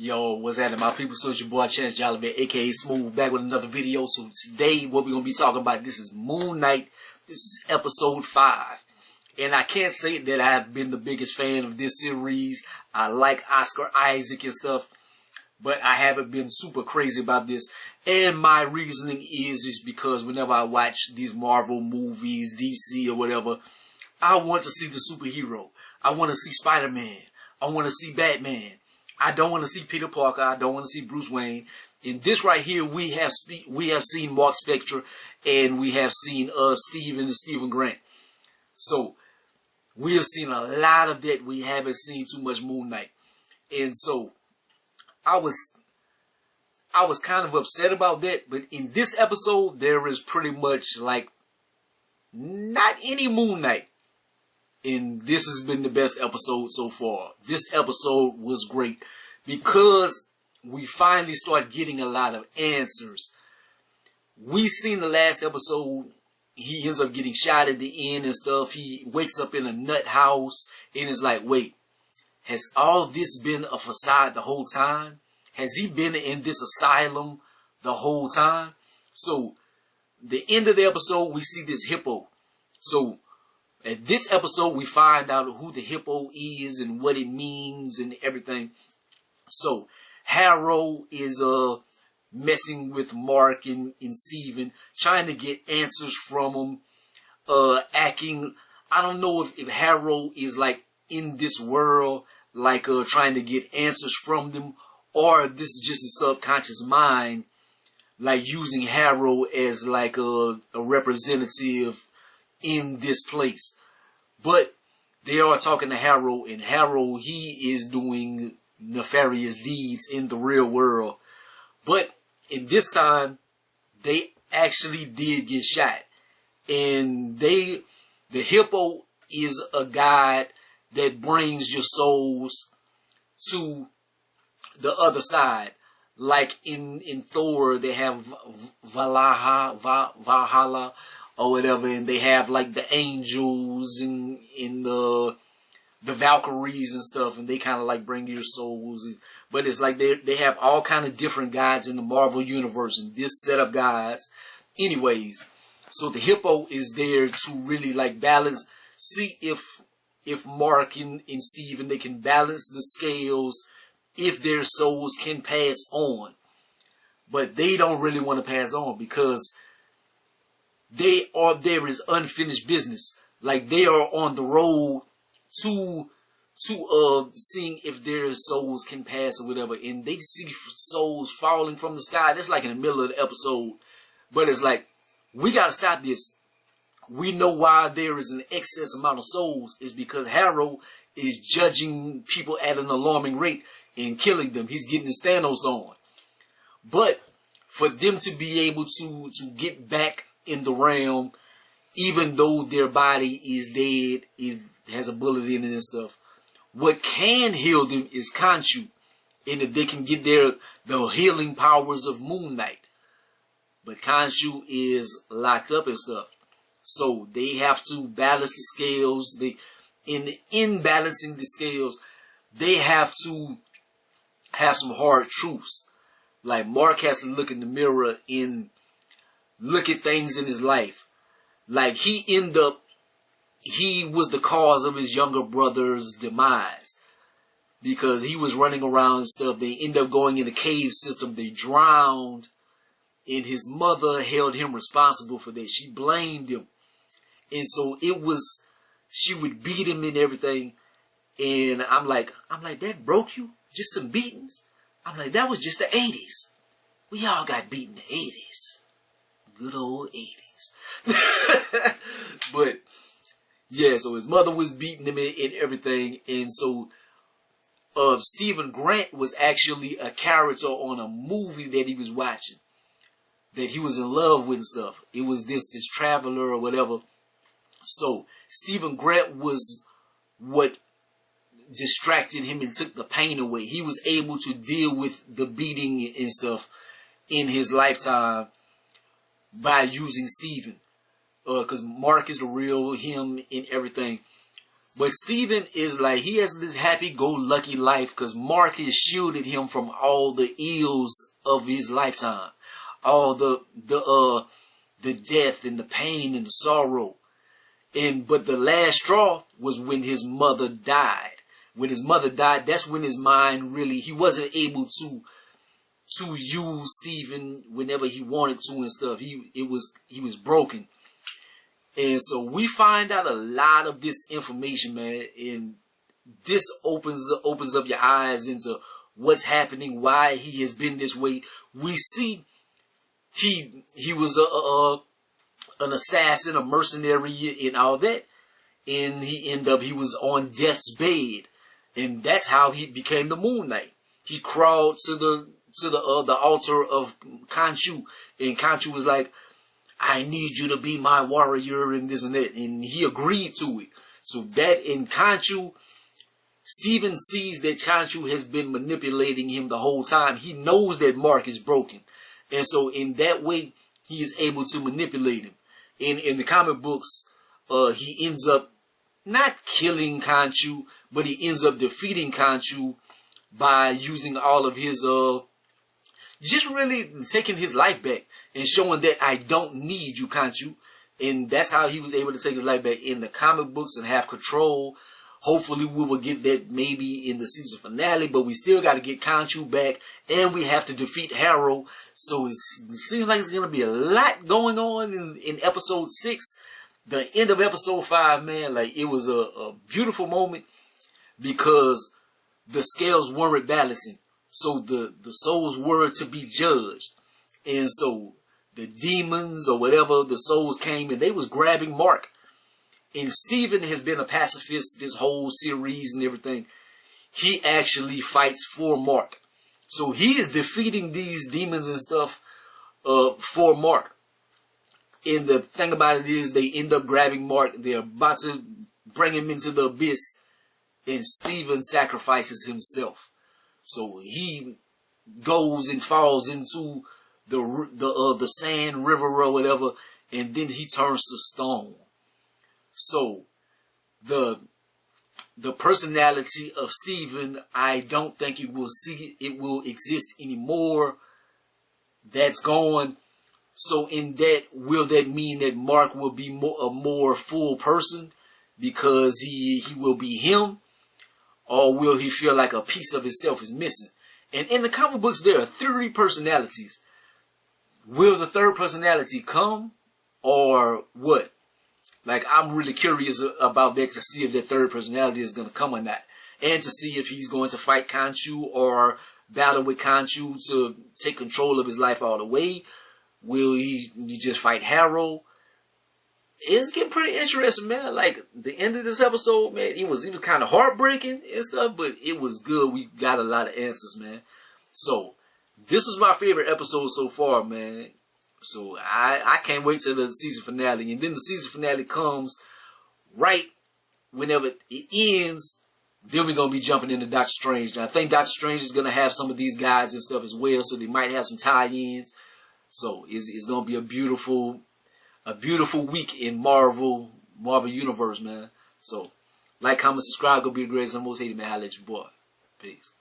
Yo, what's happening, my people? So it's your boy ChanceJolivette, aka Smooth, back with another video. So today, what we're gonna be talking about, this is Moon Knight. This is episode 5, and I can't say that I've been the biggest fan of this series. I like Oscar Isaac and stuff, but I haven't been super crazy about this. And my reasoning is because whenever I watch these Marvel movies, DC or whatever, I want to see the superhero. I want to see Spider-Man. I want to see Batman. I don't want to see Peter Parker. I don't want to see Bruce Wayne. In this right here, we have seen Mark Spector, and we have seen Steven Grant. So we have seen a lot of that. We haven't seen too much Moon Knight, and so I was kind of upset about that. But in this episode, there is pretty much like not any Moon Knight. And this has been the best episode so far. This episode was great because we finally start getting a lot of answers. We seen the last episode, he ends up getting shot at the end and stuff. He wakes up in a nut house and is like, wait, has all this been a facade the whole time? Has he been in this asylum the whole time? So the end of the episode, we see this hippo. So at this episode, we find out who the hippo is and what it means and everything. So Harrow is messing with Mark and Steven, trying to get answers from them, acting. I don't know if Harrow is like in this world, like trying to get answers from them, or this is just a subconscious mind, like using Harrow as like a representative in this place. But they are talking to Harrow, and Harrow, he is doing nefarious deeds in the real world. But in this time, they actually did get shot. And the hippo is a guide that brings your souls to the other side. Like in Thor, they have Valhalla or whatever, and they have like the angels and the Valkyries and stuff, and they kind of like bring your souls. But it's like they have all kind of different guides in the Marvel universe, and this set of guides. Anyways, so the hippo is there to really like balance, see if Mark and Steven, they can balance the scales, if their souls can pass on. But they don't really want to pass on because there is unfinished business. Like they are on the road to seeing if their souls can pass or whatever, and they see souls falling from the sky. That's like in the middle of the episode, but it's like, we gotta stop this. We know why there is an excess amount of souls is because Harrow is judging people at an alarming rate and killing them. He's getting his Thanos on. But for them to be able to get back in the realm, even though their body is dead, it has a bullet in it and stuff, what can heal them is Khonshu, and if they can get the healing powers of Moon Knight. But Khonshu is locked up and stuff, so they have to balance the scales. In balancing the scales, they have to have some hard truths. Like Mark has to look in the mirror and look at things in his life. Like he was the cause of his younger brother's demise because he was running around and stuff. They end up going in the cave system. They drowned, and his mother held him responsible for that. She blamed him, and so she would beat him and everything. And I'm like, that broke you? Just some beatings? I'm like, that was just the 80s. We all got beat in the 80s. Good old 80s. But yeah, so his mother was beating him and everything. And so Steven Grant was actually a character on a movie that he was watching, that he was in love with and stuff. It was this traveler or whatever. So Steven Grant was what distracted him and took the pain away. He was able to deal with the beating and stuff in his lifetime by using Steven. Because Mark is the real him and everything. But Steven is like, he has this happy-go-lucky life because Marc has shielded him from all the ills of his lifetime. All the death and the pain and the sorrow. But the last straw was when his mother died. When his mother died, that's when his mind really, he wasn't able to use Steven whenever he wanted to and stuff. He was broken. And so we find out a lot of this information, man, and this opens up your eyes into what's happening, why he has been this way. We see he was an assassin, a mercenary, and all that, and he was on death's bed, and that's how he became the Moon Knight. He crawled to the altar of Khonshu, and Khonshu was like, I need you to be my warrior and this and that. And he agreed to it. So that in Khonshu, Steven sees that Khonshu has been manipulating him the whole time. He knows that Marc is broken. And so in that way, he is able to manipulate him. In the comic books, he ends up not killing Khonshu, but he ends up defeating Khonshu by using all of his just really taking his life back and showing that I don't need you, Khonshu. And that's how he was able to take his life back in the comic books and have control. Hopefully we will get that maybe in the season finale, but we still got to get Khonshu back, and we have to defeat Harrow. So it seems like it's going to be a lot going on in episode 6. The end of episode 5, man, like it was a beautiful moment because the scales weren't balancing. So the souls were to be judged. And so the demons or whatever, the souls came and they was grabbing Marc. And Steven has been a pacifist this whole series and everything. He actually fights for Marc. So he is defeating these demons and stuff for Marc. And the thing about it is they end up grabbing Marc. They're about to bring him into the abyss. And Steven sacrifices himself. So he goes and falls into the sand river or whatever, and then he turns to stone. So the personality of Steven, I don't think it will exist anymore. That's gone. So in that, will that mean that Marc will be a more full person because he will be him? Or will he feel like a piece of himself is missing? And in the comic books, there are 3 personalities. Will the third personality come? Or what? Like, I'm really curious about that to see if that third personality is going to come or not. And to see if he's going to fight Khonshu or battle with Khonshu to take control of his life all the way. Will he just fight Harrow? It's getting pretty interesting, man. Like, the end of this episode, man, it was kind of heartbreaking and stuff, but it was good. We got a lot of answers, man. So, this was my favorite episode so far, man. So, I can't wait till the season finale. And then the season finale comes right whenever it ends. Then we're going to be jumping into Doctor Strange. Now, I think Doctor Strange is going to have some of these guides and stuff as well, so they might have some tie-ins. So, it's going to be a beautiful week in Marvel Universe, man. So, like, comment, subscribe, go be the greatest. I'm most hated, man. I'll let you boy. Peace.